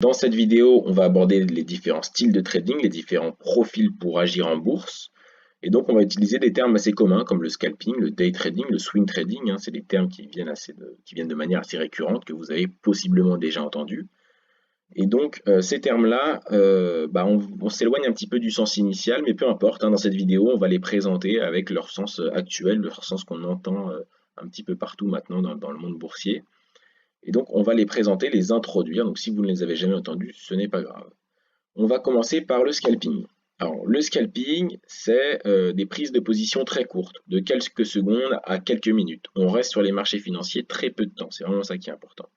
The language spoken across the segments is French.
Dans cette vidéo, on va aborder les différents styles de trading, les différents profils pour agir en bourse. Et donc, on va utiliser des termes assez communs comme le scalping, le day trading, le swing trading, hein. C'est des termes qui viennent de manière assez récurrente, que vous avez possiblement déjà entendus. Et donc, ces termes-là, on s'éloigne un petit peu du sens initial, mais peu importe, hein. Dans cette vidéo, on va les présenter avec leur sens actuel, leur sens qu'on entend un petit peu partout maintenant dans le monde boursier. Et donc, on va les présenter, les introduire. Donc, si vous ne les avez jamais entendus, ce n'est pas grave. On va commencer par le scalping. Alors, le scalping, c'est des prises de position très courtes, de quelques secondes à quelques minutes. On reste sur les marchés financiers très peu de temps. C'est vraiment ça qui est important.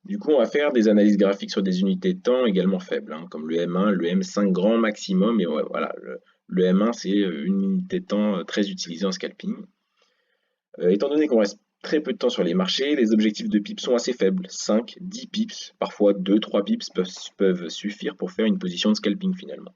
Du coup, on va faire des analyses graphiques sur des unités de temps également faibles, hein, comme le M1, le M5 grand maximum. Et ouais, voilà, le M1, c'est une unité de temps très utilisée en scalping. Étant donné qu'on reste très peu de temps sur les marchés, les objectifs de pips sont assez faibles. 5, 10 pips, parfois 2, 3 pips peuvent suffire pour faire une position de scalping finalement.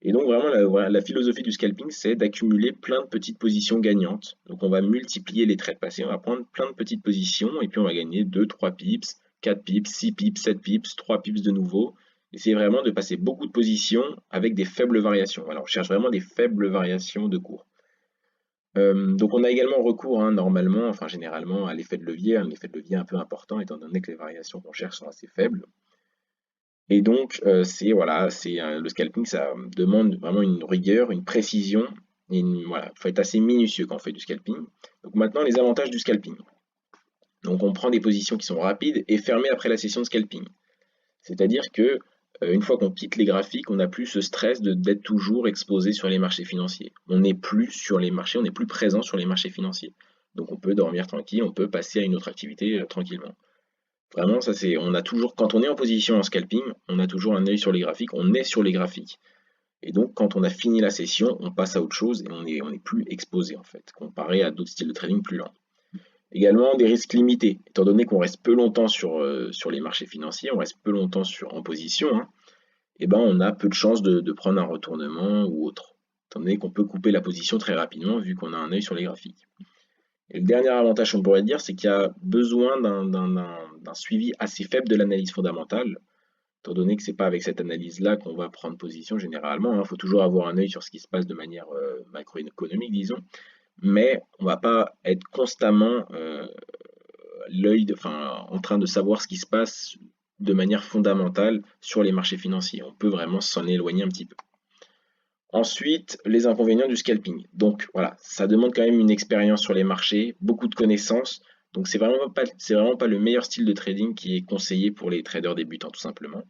Et donc vraiment la philosophie du scalping, c'est d'accumuler plein de petites positions gagnantes. Donc on va multiplier les trades passés, on va prendre plein de petites positions et puis on va gagner 2, 3 pips, 4 pips, 6 pips, 7 pips, 3 pips de nouveau. Essayez vraiment de passer beaucoup de positions avec des faibles variations. Alors on cherche vraiment des faibles variations de cours. Donc on a également recours, hein, normalement, enfin généralement, à l'effet de levier, un effet de levier un peu important étant donné que les variations qu'on cherche sont assez faibles. Et donc le scalping, ça demande vraiment une rigueur, une précision, voilà, il faut être assez minutieux quand on fait du scalping. Donc maintenant les avantages du scalping. Donc on prend des positions qui sont rapides et fermées après la session de scalping. C'est-à-dire que une fois qu'on quitte les graphiques, on n'a plus ce stress d'être toujours exposé sur les marchés financiers. On n'est plus sur les marchés, on n'est plus présent sur les marchés financiers. Donc on peut dormir tranquille, on peut passer à une autre activité tranquillement. Vraiment, ça c'est, on a toujours, quand on est en position en scalping, on a toujours un œil sur les graphiques, on est sur les graphiques. Et donc quand on a fini la session, on passe à autre chose et on est plus exposé en fait, comparé à d'autres styles de trading plus lents. Également des risques limités, étant donné qu'on reste peu longtemps sur les marchés financiers, on reste peu longtemps en position, hein, et ben on a peu de chances de prendre un retournement ou autre, étant donné qu'on peut couper la position très rapidement vu qu'on a un œil sur les graphiques. Et le dernier avantage qu'on pourrait dire, c'est qu'il y a besoin d'un suivi assez faible de l'analyse fondamentale, étant donné que c'est pas avec cette analyse-là qu'on va prendre position généralement. Il faut toujours avoir un œil sur ce qui se passe de manière macroéconomique, disons, mais on va pas être constamment en train de savoir ce qui se passe de manière fondamentale sur les marchés financiers. On peut vraiment s'en éloigner un petit peu. Ensuite, les inconvénients du scalping. Donc voilà, ça demande quand même une expérience sur les marchés, beaucoup de connaissances. Donc c'est vraiment pas le meilleur style de trading qui est conseillé pour les traders débutants tout simplement.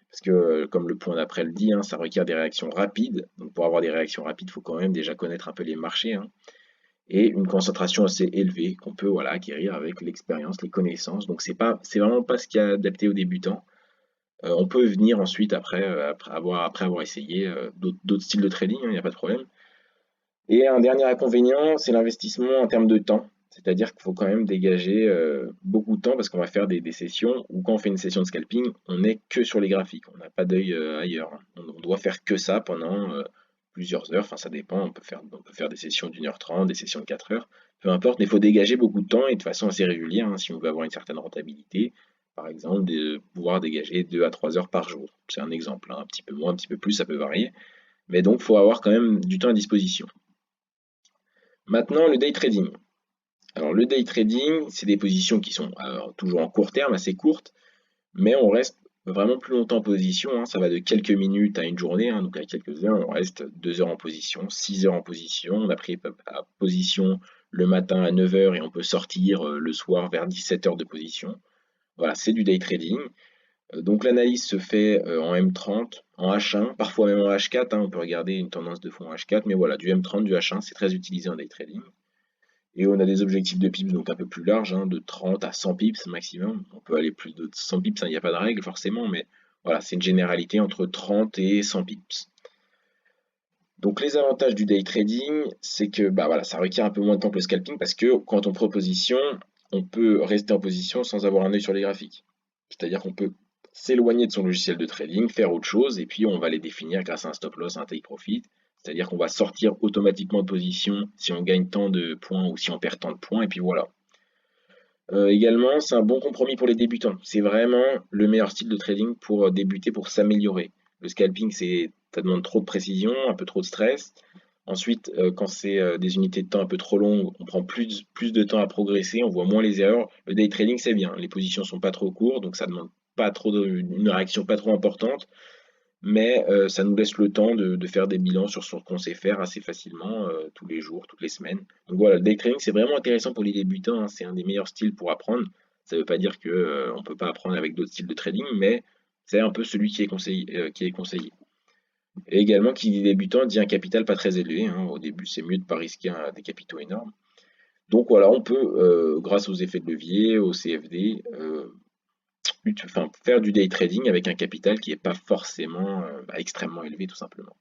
Parce que comme le point d'après le dit, hein, ça requiert des réactions rapides. Donc pour avoir des réactions rapides, il faut quand même déjà connaître un peu les marchés, hein, et une concentration assez élevée qu'on peut voilà, acquérir avec l'expérience, les connaissances. Donc c'est vraiment pas ce qui est adapté aux débutants. On peut venir ensuite après avoir essayé d'autres styles de trading, il n'y a pas de problème. Et un dernier inconvénient, c'est l'investissement en termes de temps. C'est-à-dire qu'il faut quand même dégager beaucoup de temps parce qu'on va faire des sessions où quand on fait une session de scalping, on n'est que sur les graphiques, on n'a pas d'œil ailleurs, hein. On doit faire que ça pendant plusieurs heures, enfin ça dépend, on peut faire des sessions d'1h30, des sessions de 4 heures, peu importe, mais il faut dégager beaucoup de temps et de façon assez régulière, hein, si on veut avoir une certaine rentabilité. Par exemple, de pouvoir dégager 2 à 3 heures par jour. C'est un exemple, hein, un petit peu moins, un petit peu plus, ça peut varier. Mais donc, il faut avoir quand même du temps à disposition. Maintenant, le day trading. Alors, le day trading, c'est des positions qui sont toujours en court terme, assez courtes, mais on reste vraiment plus longtemps en position, hein. Ça va de quelques minutes à une journée, hein, donc à quelques heures, on reste 2 heures en position, 6 heures en position. On a pris position le matin à 9 heures et on peut sortir le soir vers 17 heures de position. Voilà, c'est du day trading. Donc l'analyse se fait en M30, en H1, parfois même en H4, hein. On peut regarder une tendance de fond en H4, mais voilà, du M30, du H1, c'est très utilisé en day trading. Et on a des objectifs de pips donc un peu plus larges, hein, de 30 à 100 pips maximum. On peut aller plus de 100 pips, hein, il n'y a pas de règle forcément, mais voilà, c'est une généralité entre 30 et 100 pips. Donc les avantages du day trading, c'est que voilà, ça requiert un peu moins de temps que le scalping parce que quand on prend position, on peut rester en position sans avoir un œil sur les graphiques. C'est-à-dire qu'on peut s'éloigner de son logiciel de trading, faire autre chose, et puis on va les définir grâce à un stop loss, un take profit. C'est-à-dire qu'on va sortir automatiquement de position si on gagne tant de points ou si on perd tant de points, et puis voilà. Également, c'est un bon compromis pour les débutants. C'est vraiment le meilleur style de trading pour débuter, pour s'améliorer. Le scalping, ça demande trop de précision, un peu trop de stress. Ensuite, quand c'est des unités de temps un peu trop longues, on prend plus de temps à progresser, on voit moins les erreurs. Le day trading, c'est bien. Les positions sont pas trop courtes, donc ça demande pas trop une réaction pas trop importante, mais ça nous laisse le temps de faire des bilans sur ce qu'on sait faire assez facilement tous les jours, toutes les semaines. Donc voilà, le day trading, c'est vraiment intéressant pour les débutants, hein. C'est un des meilleurs styles pour apprendre. Ça ne veut pas dire que on peut pas apprendre avec d'autres styles de trading, mais c'est un peu celui qui est conseillé. Et également, qui dit débutant dit un capital pas très élevé, hein. Au début, c'est mieux de ne pas risquer des capitaux énormes. Donc voilà, on peut, grâce aux effets de levier, au CFD, faire du day trading avec un capital qui n'est pas forcément extrêmement élevé, tout simplement.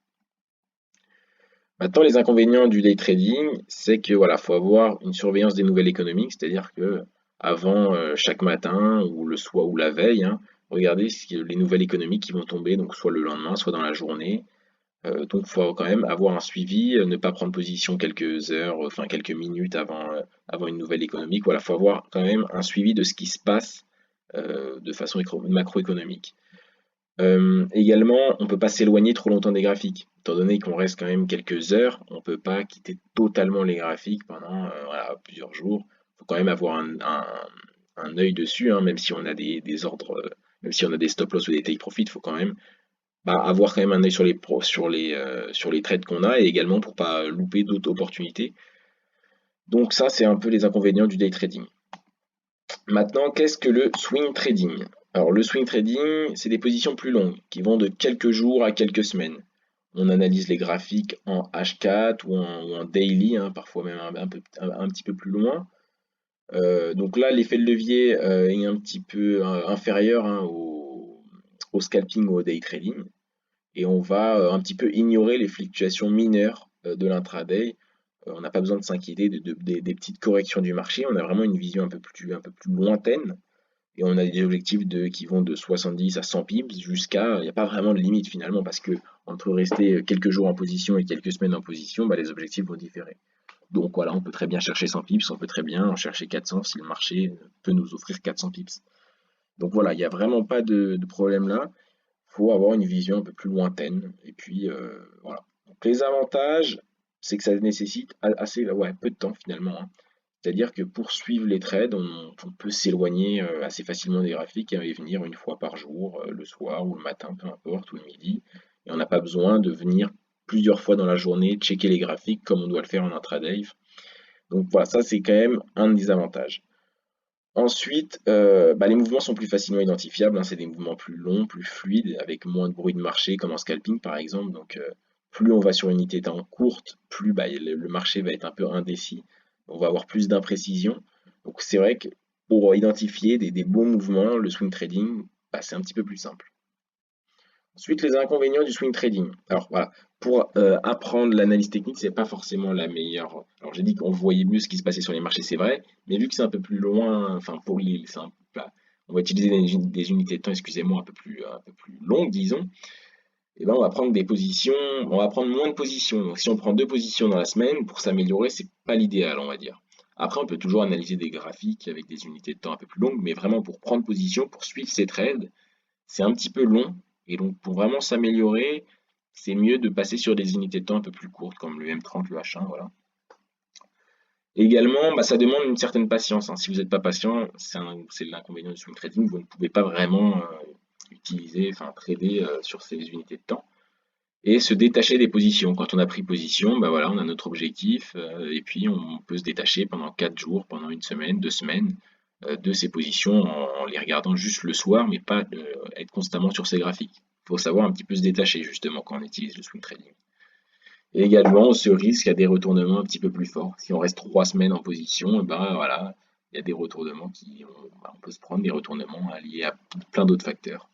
Maintenant, les inconvénients du day trading, c'est que voilà, faut avoir une surveillance des nouvelles économiques, c'est-à-dire que avant chaque matin ou le soir ou la veille, hein, regardez les nouvelles économiques qui vont tomber, donc soit le lendemain, soit dans la journée. Donc, il faut quand même avoir un suivi, ne pas prendre position quelques heures, enfin quelques minutes avant une nouvelle économique. Voilà, il faut avoir quand même un suivi de ce qui se passe de façon macroéconomique. Également, on ne peut pas s'éloigner trop longtemps des graphiques. Étant donné qu'on reste quand même quelques heures, on ne peut pas quitter totalement les graphiques pendant voilà, plusieurs jours. Il faut quand même avoir un œil dessus, hein, même si on a des ordres, même si on a des stop loss ou des take profit, il faut quand même avoir quand même un œil sur les trades qu'on a et également pour pas louper d'autres opportunités. Donc ça, c'est un peu les inconvénients du day trading. Maintenant, qu'est-ce que le swing trading? Alors le swing trading, c'est des positions plus longues qui vont de quelques jours à quelques semaines. On analyse les graphiques en H4 ou en daily, hein, parfois même un petit peu plus loin. Donc là, l'effet de levier est un petit peu inférieur, hein, au scalping ou au day trading. Et on va un petit peu ignorer les fluctuations mineures de l'intraday. On n'a pas besoin de s'inquiéter des petites corrections du marché. On a vraiment une vision un peu plus lointaine. Et on a des objectifs qui vont de 70 à 100 pips jusqu'à. Il n'y a pas vraiment de limite finalement, parce que entre rester quelques jours en position et quelques semaines en position, bah, les objectifs vont différer. Donc voilà, on peut très bien chercher 100 pips, on peut très bien en chercher 400 si le marché peut nous offrir 400 pips. Donc voilà, il n'y a vraiment pas de problème là. Il faut avoir une vision un peu plus lointaine. Et puis voilà. Donc, les avantages, c'est que ça nécessite assez, ouais, peu de temps finalement, hein. C'est-à-dire que pour suivre les trades, on peut s'éloigner assez facilement des graphiques et venir une fois par jour, le soir ou le matin, peu importe, ou le midi. Et on n'a pas besoin de venir plusieurs fois dans la journée checker les graphiques comme on doit le faire en intraday. Donc voilà, ça c'est quand même un des avantages. Ensuite, les mouvements sont plus facilement identifiables, hein, c'est des mouvements plus longs, plus fluides, avec moins de bruit de marché, comme en scalping par exemple. Donc, plus on va sur une unité de temps courte, plus le marché va être un peu indécis. On va avoir plus d'imprécision. Donc, c'est vrai que pour identifier des bons mouvements, le swing trading, c'est un petit peu plus simple. Ensuite, les inconvénients du swing trading. Alors voilà, pour apprendre l'analyse technique, c'est pas forcément la meilleure. Alors j'ai dit qu'on voyait mieux ce qui se passait sur les marchés, c'est vrai, mais vu que c'est un peu plus loin, enfin pour l'île, on va utiliser des unités de temps, excusez-moi, un peu plus longues, disons. Et ben on va prendre des positions, on va prendre moins de positions. Donc si on prend deux positions dans la semaine, pour s'améliorer, c'est pas l'idéal, on va dire. Après, on peut toujours analyser des graphiques avec des unités de temps un peu plus longues, mais vraiment pour prendre position, pour suivre ces trades, c'est un petit peu long. Et donc, pour vraiment s'améliorer, c'est mieux de passer sur des unités de temps un peu plus courtes, comme le M30, le H1, voilà. Également, ça demande une certaine patience, hein. Si vous n'êtes pas patient, c'est l'inconvénient du swing trading, vous ne pouvez pas vraiment trader sur ces unités de temps. Et se détacher des positions. Quand on a pris position, voilà, on a notre objectif, et puis on peut se détacher pendant 4 jours, pendant une semaine, 2 semaines, de ces positions en les regardant juste le soir, mais pas être constamment sur ces graphiques. Il faut savoir un petit peu se détacher justement quand on utilise le swing trading. Et également, on se risque à des retournements un petit peu plus forts. Si on reste 3 semaines en position, voilà, il y a des retournements on peut se prendre des retournements liés à plein d'autres facteurs.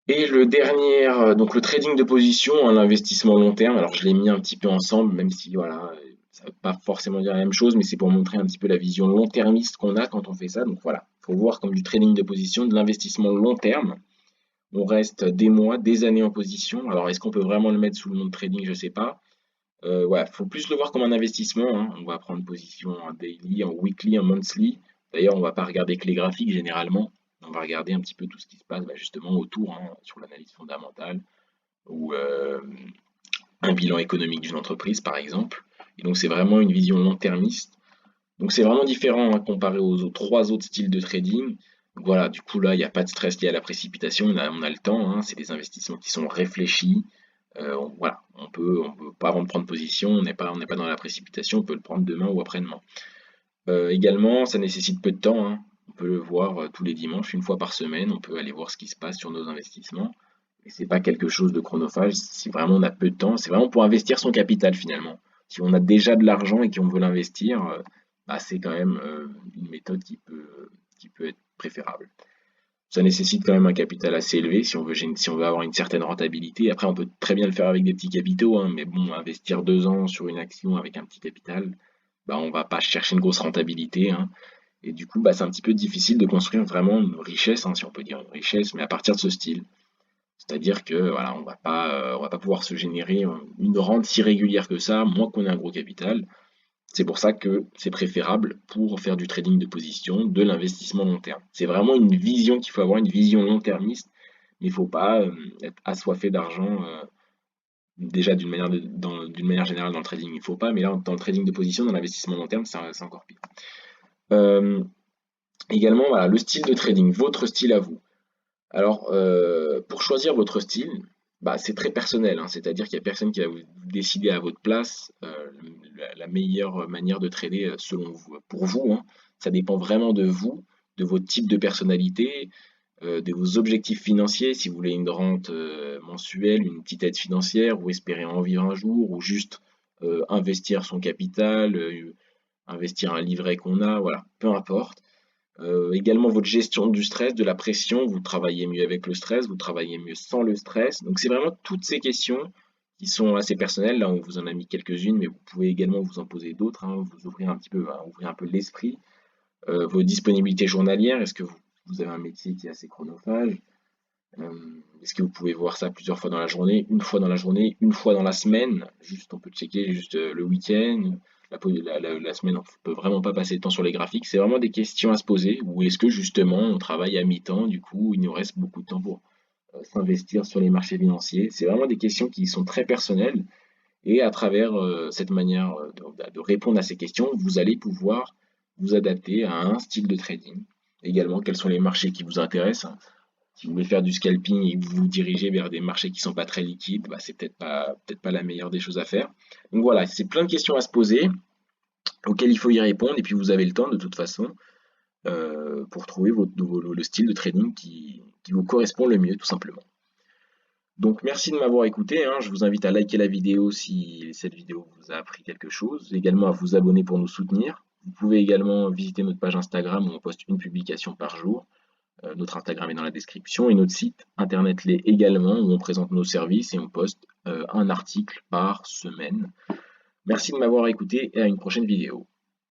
Et le dernier, donc le trading de position en investissement long terme. Alors je l'ai mis un petit peu ensemble, même si voilà, ça ne veut pas forcément dire la même chose, mais c'est pour montrer un petit peu la vision long-termiste qu'on a quand on fait ça. Donc voilà, il faut voir comme du trading de position, de l'investissement long terme. On reste des mois, des années en position. Alors est-ce qu'on peut vraiment le mettre sous le nom de trading? Je ne sais pas. Ouais, faut plus le voir comme un investissement, hein. On va prendre position en daily, en weekly, en monthly. D'ailleurs, on va pas regarder que les graphiques généralement. On va regarder un petit peu tout ce qui se passe justement autour, hein, sur l'analyse fondamentale ou un bilan économique d'une entreprise, par exemple. Et donc, c'est vraiment une vision long-termiste. Donc, c'est vraiment différent, hein, comparé aux trois autres styles de trading. Donc, voilà, du coup, là, il n'y a pas de stress lié à la précipitation. On a le temps, hein. C'est des investissements qui sont réfléchis. Voilà, on peut pas avant de prendre position, on n'est pas dans la précipitation, on peut le prendre demain ou après-demain. Également, ça nécessite peu de temps, hein. On peut le voir tous les dimanches, une fois par semaine, on peut aller voir ce qui se passe sur nos investissements. Et c'est pas quelque chose de chronophage, si vraiment on a peu de temps, c'est vraiment pour investir son capital finalement. Si on a déjà de l'argent et qu'on veut l'investir, bah, c'est quand même une méthode qui peut être préférable. Ça nécessite quand même un capital assez élevé si on veut avoir une certaine rentabilité. Après, on peut très bien le faire avec des petits capitaux, hein, mais bon, investir 2 ans sur une action avec un petit capital, bah, on va pas chercher une grosse rentabilité, hein. Et du coup, bah, c'est un petit peu difficile de construire vraiment une richesse, hein, si on peut dire une richesse, mais à partir de ce style. C'est-à-dire que voilà, on va pas pouvoir se générer une rente si régulière que ça, moins qu'on ait un gros capital. C'est pour ça que c'est préférable pour faire du trading de position, de l'investissement long terme. C'est vraiment une vision qu'il faut avoir, une vision long-termiste, mais il ne faut pas être assoiffé d'argent déjà d'une manière générale dans le trading, il ne faut pas, mais là dans le trading de position, dans l'investissement long terme, c'est encore pire. Euh, Également, voilà, le style de trading, votre style à vous. Alors, pour choisir votre style, bah, c'est très personnel, hein, c'est-à-dire qu'il n'y a personne qui va vous décider à votre place la meilleure manière de trader selon vous, pour vous, hein. Ça dépend vraiment de vous, de votre type de personnalité, de vos objectifs financiers, si vous voulez une rente mensuelle, une petite aide financière, ou espérer en vivre un jour, ou juste investir son capital, investir un livret qu'on a, voilà, peu importe. Également votre gestion du stress, de la pression, vous travaillez mieux avec le stress, vous travaillez mieux sans le stress. Donc c'est vraiment toutes ces questions qui sont assez personnelles. Là, on vous en a mis quelques-unes, mais vous pouvez également vous en poser d'autres, hein, vous ouvrir un petit peu, hein, ouvrir un peu l'esprit. Vos disponibilités journalières, est-ce que vous avez un métier qui est assez chronophage? Est-ce que vous pouvez voir ça plusieurs fois dans la journée, une fois dans la journée, une fois dans la semaine? Juste, on peut checker juste le week-end, la semaine, on peut vraiment pas passer de temps sur les graphiques. C'est vraiment des questions à se poser. Ou est-ce que justement, on travaille à mi-temps, du coup, il nous reste beaucoup de temps pour s'investir sur les marchés financiers? C'est vraiment des questions qui sont très personnelles. Et à travers cette manière de répondre à ces questions, vous allez pouvoir vous adapter à un style de trading. Également, quels sont les marchés qui vous intéressent? Si vous voulez faire du scalping et que vous vous dirigez vers des marchés qui ne sont pas très liquides, bah, c'est peut-être pas la meilleure des choses à faire. Donc voilà, c'est plein de questions à se poser auxquelles il faut y répondre et puis vous avez le temps de toute façon pour trouver le style de trading qui vous correspond le mieux tout simplement. Donc merci de m'avoir écouté, hein. Je vous invite à liker la vidéo si cette vidéo vous a appris quelque chose, également à vous abonner pour nous soutenir. Vous pouvez également visiter notre page Instagram où on poste une publication par jour. Notre Instagram est dans la description et notre site internet l'est également où on présente nos services et on poste un article par semaine. Merci de m'avoir écouté et à une prochaine vidéo.